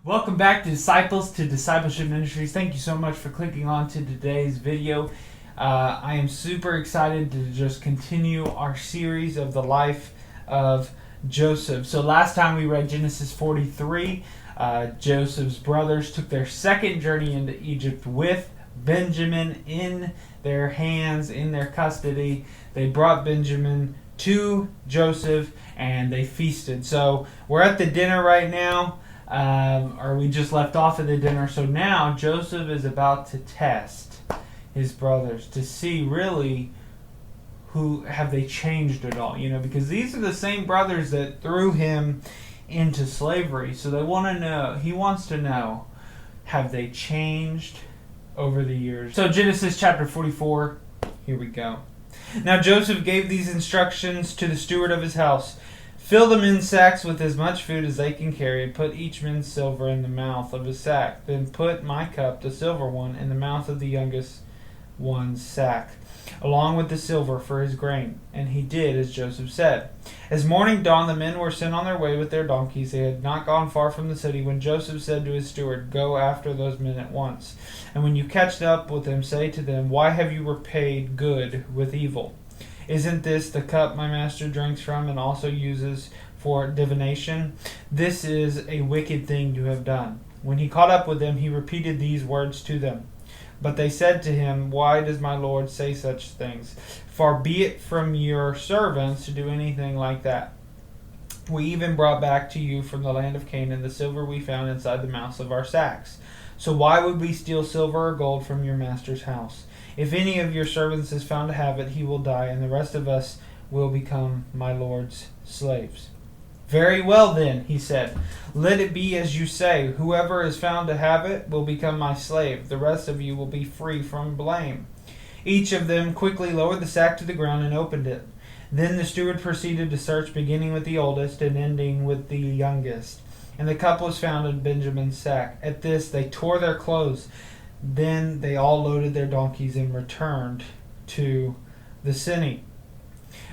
Welcome back to Disciples to Discipleship Ministries. Thank you so much for clicking on to today's video. I am super excited to just continue our series of the life of Joseph. So last time we read Genesis 43. Joseph's brothers took their second journey into Egypt with Benjamin in their hands, in their custody. They brought Benjamin to Joseph and they feasted. So we're at the dinner right now. Or we just left off at the dinner. So now Joseph is about to test his brothers to see really who have they changed at all. Because these are the same brothers that threw him into slavery. So they want to know, he wants to know, have they changed over the years? So Genesis chapter 44, here we go. Now Joseph gave these instructions to the steward of his house. Fill the men's sacks with as much food as they can carry, and put each man's silver in the mouth of his sack. Then put my cup, the silver one, in the mouth of the youngest one's sack, along with the silver for his grain. And he did as Joseph said. As morning dawned, the men were sent on their way with their donkeys. They had not gone far from the city when Joseph said to his steward, Go after those men at once. And when you catch up with them, say to them, Why have you repaid good with evil? Isn't this the cup my master drinks from and also uses for divination? This is a wicked thing you have done. When he caught up with them, he repeated these words to them. But they said to him, Why does my Lord say such things? Far be it from your servants to do anything like that. We even brought back to you from the land of Canaan the silver we found inside the mouths of our sacks. So why would we steal silver or gold from your master's house? If any of your servants is found to have it, he will die, and the rest of us will become my Lord's slaves. Very well then, he said. Let it be as you say. Whoever is found to have it will become my slave. The rest of you will be free from blame. Each of them quickly lowered the sack to the ground and opened it. Then the steward proceeded to search, beginning with the oldest and ending with the youngest. And the cup was found in Benjamin's sack. At this they tore their clothes. Then they all loaded their donkeys and returned to the city.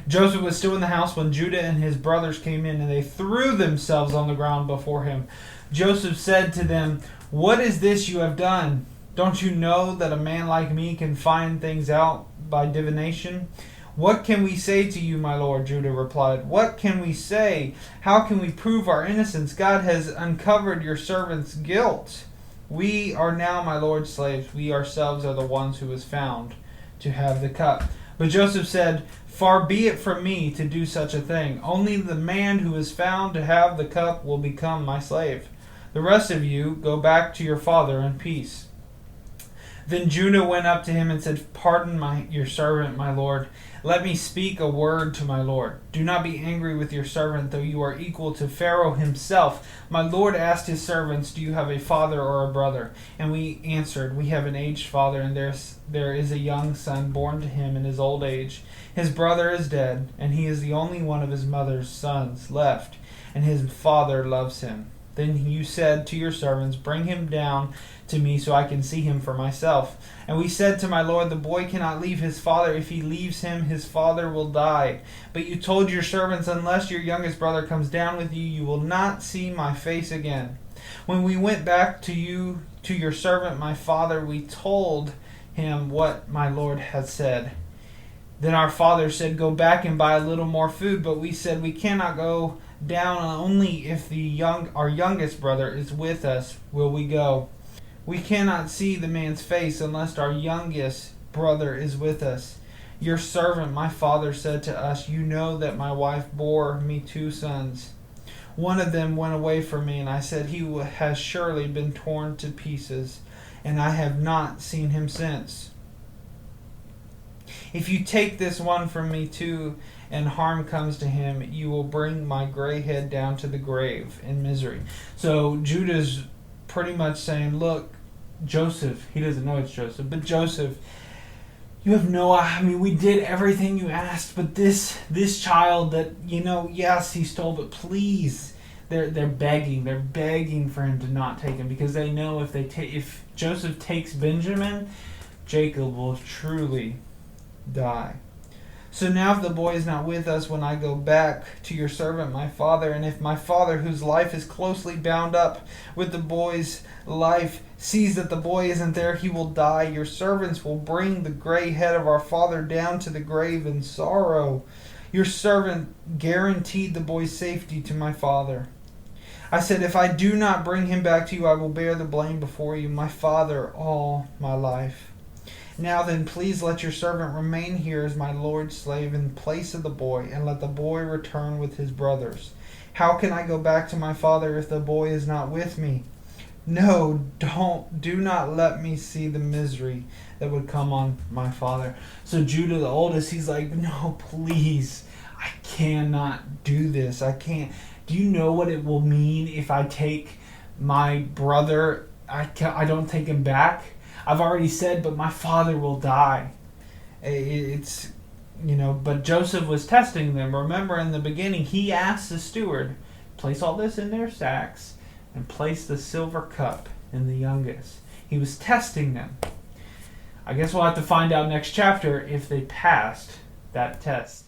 Joseph was still in the house when Judah and his brothers came in, and they threw themselves on the ground before him. Joseph said to them, What is this you have done? Don't you know that a man like me can find things out by divination? What can we say to you, my lord? Judah replied. What can we say? How can we prove our innocence? God has uncovered your servant's guilt. We are now my lord's slaves. We ourselves are the ones who was found to have the cup. But Joseph said, Far be it from me to do such a thing. Only the man who is found to have the cup will become my slave. The rest of you go back to your father in peace. Then Judah went up to him and said, Pardon your servant, my lord. Let me speak a word to my lord. Do not be angry with your servant, though you are equal to Pharaoh himself. My lord asked his servants, Do you have a father or a brother? And we answered, We have an aged father, and there is a young son born to him in his old age. His brother is dead, and he is the only one of his mother's sons left, and his father loves him. Then you said to your servants, Bring him down to me so I can see him for myself. And we said to my lord, The boy cannot leave his father. If he leaves him, his father will die. But you told your servants, Unless your youngest brother comes down with you, you will not see my face again. When we went back to your servant, my father, we told him what my lord had said. Then our father said, Go back and buy a little more food. But we said, We cannot go down, only if our youngest brother is with us will we go. We cannot see the man's face unless our youngest brother is with us. Your servant, my father, said to us, You know that my wife bore me 2 sons. One of them went away from me, and I said, He has surely been torn to pieces, and I have not seen him since. If you take this one from me too, and harm comes to him, you will bring my gray head down to the grave in misery. So Judah's pretty much saying, look, Joseph, he doesn't know it's Joseph, but Joseph, you have we did everything you asked, but this child that, yes, he stole, but please, they're begging for him to not take him, because they know if Joseph takes Benjamin, Jacob will truly die. So now if the boy is not with us when I go back to your servant my father, and if my father, whose life is closely bound up with the boy's life, sees that the boy isn't there, he will die. Your servants will bring the gray head of our father down to the grave in sorrow. Your servant guaranteed the boy's safety to my father. I said, if I do not bring him back to you, I will bear the blame before you, my father, all my life. Now then, please let your servant remain here as my lord's slave in place of the boy, and let the boy return with his brothers. How can I go back to my father if the boy is not with me? No, do not let me see the misery that would come on my father. So Judah, the oldest, he's like, no, please, I cannot do this. I can't. Do you know what it will mean if I take my brother? I don't take him back. I've already said, but my father will die. It's, but Joseph was testing them. Remember in the beginning, he asked the steward, place all this in their sacks and place the silver cup in the youngest. He was testing them. I guess we'll have to find out next chapter if they passed that test.